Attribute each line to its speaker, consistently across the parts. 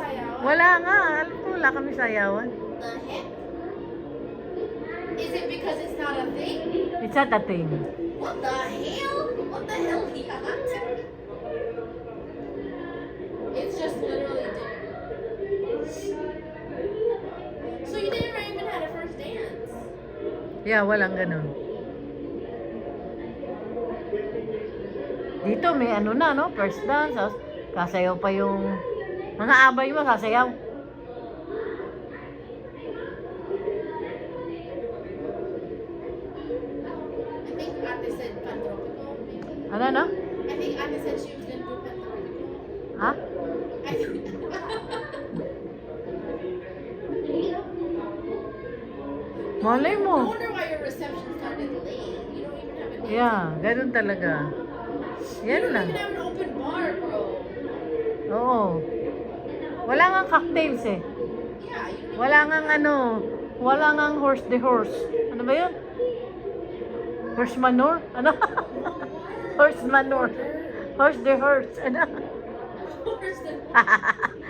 Speaker 1: sayawan?
Speaker 2: Wala nga. Alam ko, wala kami sayawan.
Speaker 1: The heck? Is it because it's not a thing?
Speaker 2: It's not a thing.
Speaker 1: What the hell? What the hell, Leon? It's just literally dinner. So you never even had a first dance?
Speaker 2: Yeah, walang ganun. Dito may ano na, no? First dance. Tapos kasayaw pa yung mga abay mo, sasayaw.
Speaker 1: I think Ate said Pantropico, maybe.
Speaker 2: Ano, no?
Speaker 1: I think Ate said she was gonna do Pantropico.
Speaker 2: Ha?
Speaker 1: I think.
Speaker 2: Malay
Speaker 1: No
Speaker 2: mo.
Speaker 1: wonder why your reception started late. You don't even have a dance.
Speaker 2: Yeah, ganun talaga.
Speaker 1: You
Speaker 2: Yan
Speaker 1: don't
Speaker 2: lang.
Speaker 1: even have an open bar, bro.
Speaker 2: Oo. Wala nga cocktails eh.
Speaker 1: Yeah, you don't
Speaker 2: Wala nga ano, wala nga horse the horse. Ano ba yun? Horse manure? Ano? Horse manure. Horse the horse. Ano?
Speaker 1: Where's the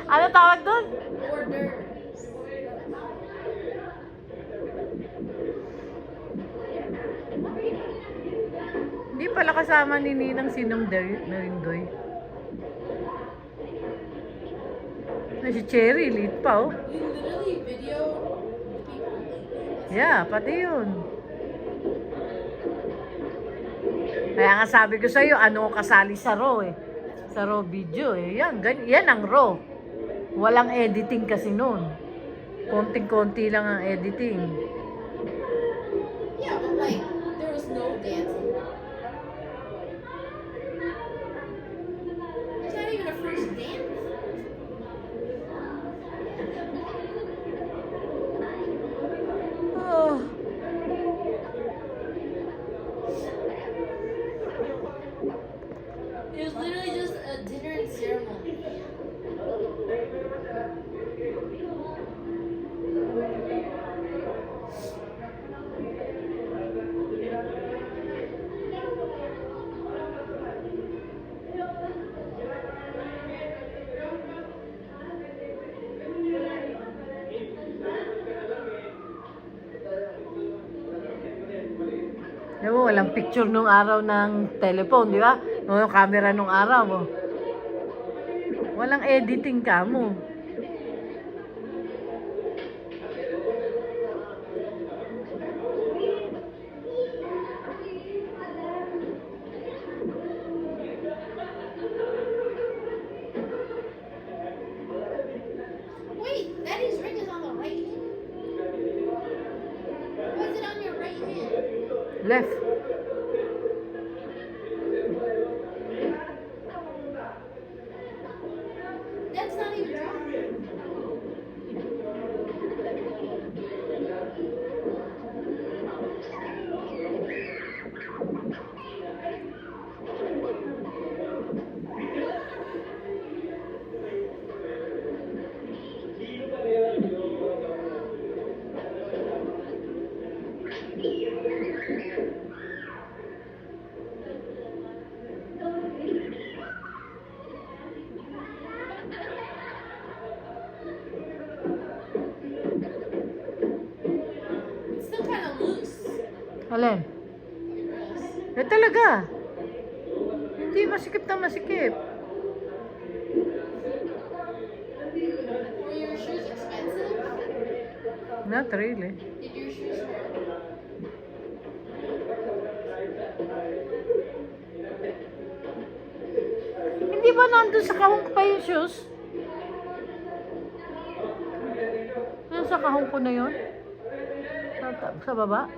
Speaker 2: Ano tawag doon?
Speaker 1: order?
Speaker 2: Hindi pala kasama ni Ninang Sinong Narindoy. Na si Cherry, lit pa oh.
Speaker 1: You literally video people.
Speaker 2: Yeah, pati yun. Kaya nga sabi ko sa'yo, ano kasali sa Raw eh. Sa Raw video eh. Yan ang Raw. Walang editing kasi noon. Konting-konti lang ang editing.
Speaker 1: Yeah, but like there was no dancing. There's not even a first dance.
Speaker 2: Oh.
Speaker 1: It was literally just a dinner and ceremony.
Speaker 2: Alam mo, walang picture nung araw ng telephone, di ba? Yung camera nung araw mo. Walang editing ka mo.
Speaker 1: Wait, Daddy's ring is on the right hand. Why is it on your right hand?
Speaker 2: Left.
Speaker 1: That's not even drawn. It's still kind of loose.
Speaker 2: Alin? Eh talaga. Hindi masikip na masikip.
Speaker 1: Were your shoes expensive?
Speaker 2: Not really.
Speaker 1: Did your shoes hurt?
Speaker 2: Hindi ba nandun sa kahong ko pa yung shoes? Yan sa kahong ko na yun? Sa baba?